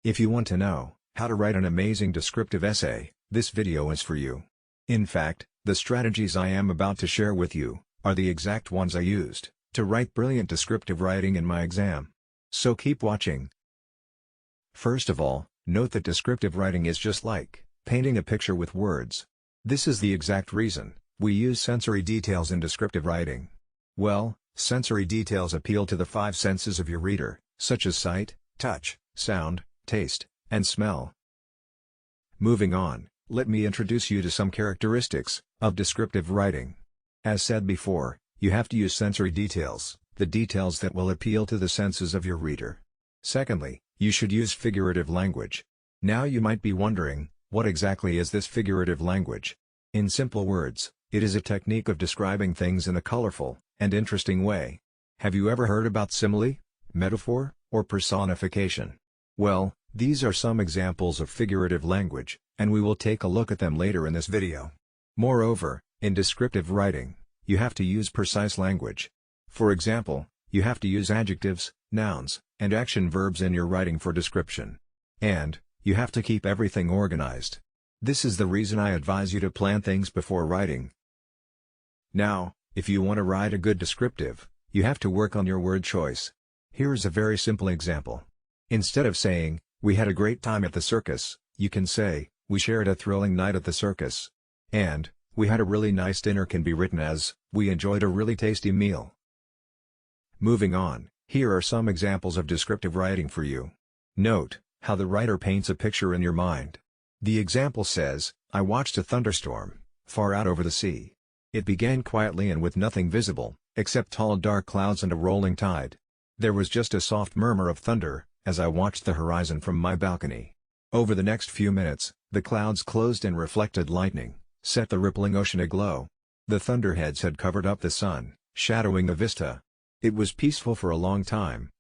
If you want to know how to write an amazing descriptive essay, this video is for you. In fact, the strategies I am about to share with you are the exact ones I used to write brilliant descriptive writing in my exam. So keep watching. First of all, note that descriptive writing is just like painting a picture with words. This is the exact reason we use sensory details in descriptive writing. Well, sensory details appeal to the five senses of your reader, such as sight, touch, sound, taste, and smell. Moving on, let me introduce you to some characteristics of descriptive writing. As said before, you have to use sensory details, the details that will appeal to the senses of your reader. Secondly, you should use figurative language. Now you might be wondering, what exactly is this figurative language? In simple words, it is a technique of describing things in a colorful and interesting way. Have you ever heard about simile, metaphor, or personification? Well, these are some examples of figurative language, and we will take a look at them later in this video. Moreover, in descriptive writing, you have to use precise language. For example, you have to use adjectives, nouns, and action verbs in your writing for description. And, you have to keep everything organized. This is the reason I advise you to plan things before writing. Now, if you want to write a good descriptive, you have to work on your word choice. Here is a very simple example. Instead of saying, "We had a great time at the circus," you can say, "We shared a thrilling night at the circus." And, "We had a really nice dinner" can be written as, "We enjoyed a really tasty meal." Moving on, here are some examples of descriptive writing for you. Note how the writer paints a picture in your mind. The example says, "I watched a thunderstorm, far out over the sea. It began quietly and with nothing visible, except tall dark clouds and a rolling tide. There was just a soft murmur of thunder, as I watched the horizon from my balcony. Over the next few minutes, the clouds closed and reflected lightning, set the rippling ocean aglow. The thunderheads had covered up the sun, shadowing the vista. It was peaceful for a long time."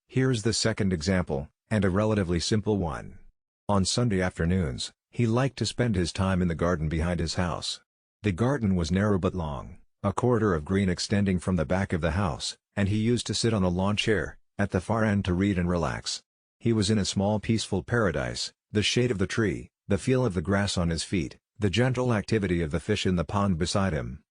Here's the second example, and a relatively simple one. On Sunday afternoons, he liked to spend his time in the garden behind his house. The garden was narrow but long, a corridor of green extending from the back of the house, and he used to sit on a lawn chair at the far end to read and relax. He was in a small peaceful paradise, the shade of the tree, the feel of the grass on his feet, the gentle activity of the fish in the pond beside him.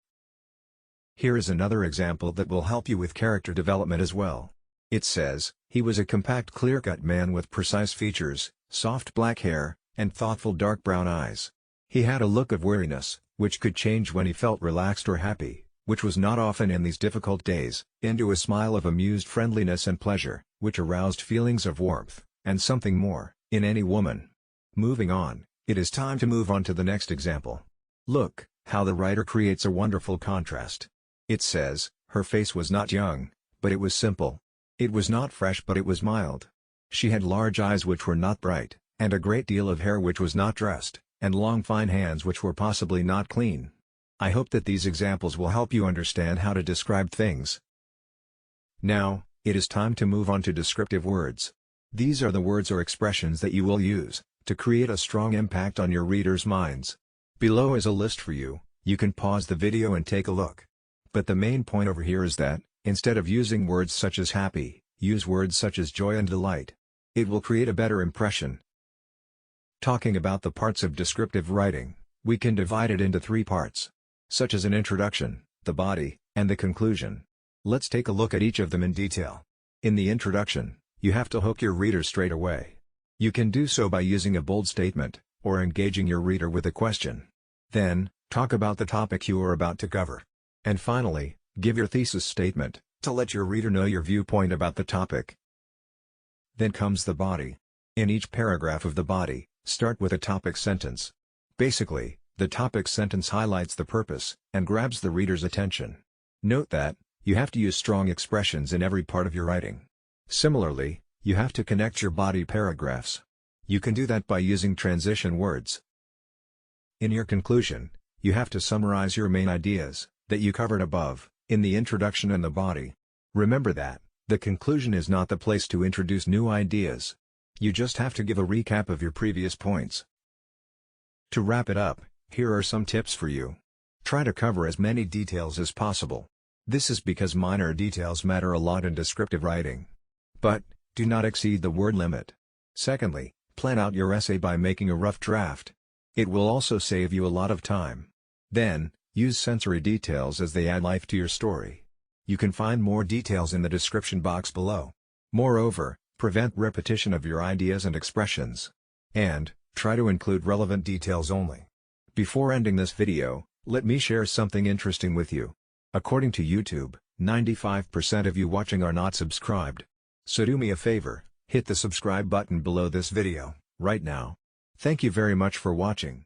Here is another example that will help you with character development as well. It says, "He was a compact clear-cut man with precise features, soft black hair, and thoughtful dark brown eyes. He had a look of weariness, which could change when he felt relaxed or happy, which was not often in these difficult days, into a smile of amused friendliness and pleasure, which aroused feelings of warmth, and something more, in any woman." Moving on, it is time to move on to the next example. Look how the writer creates a wonderful contrast. It says, "Her face was not young, but it was simple. It was not fresh but it was mild. She had large eyes which were not bright, and a great deal of hair which was not dressed, and long fine hands which were possibly not clean." I hope that these examples will help you understand how to describe things. Now, it is time to move on to descriptive words. These are the words or expressions that you will use to create a strong impact on your readers' minds. Below is a list for you. You can pause the video and take a look. But the main point over here is that, instead of using words such as happy, use words such as joy and delight. It will create a better impression. Talking about the parts of descriptive writing, we can divide it into three parts, such as an introduction, the body, and the conclusion. Let's take a look at each of them in detail. In the introduction, you have to hook your reader straight away. You can do so by using a bold statement, or engaging your reader with a question. Then, talk about the topic you are about to cover. And finally, give your thesis statement, to let your reader know your viewpoint about the topic. Then comes the body. In each paragraph of the body, start with a topic sentence. Basically, the topic sentence highlights the purpose, and grabs the reader's attention. Note that, you have to use strong expressions in every part of your writing. Similarly, you have to connect your body paragraphs. You can do that by using transition words. In your conclusion, you have to summarize your main ideas that you covered above, in the introduction and the body. Remember that, the conclusion is not the place to introduce new ideas. You just have to give a recap of your previous points. To wrap it up, here are some tips for you. Try to cover as many details as possible. This is because minor details matter a lot in descriptive writing. But, do not exceed the word limit. Secondly, plan out your essay by making a rough draft. It will also save you a lot of time. Then, use sensory details as they add life to your story. You can find more details in the description box below. Moreover, prevent repetition of your ideas and expressions. And, try to include relevant details only. Before ending this video, let me share something interesting with you. According to YouTube, 95% of you watching are not subscribed. So do me a favor, hit the subscribe button below this video, right now. Thank you very much for watching.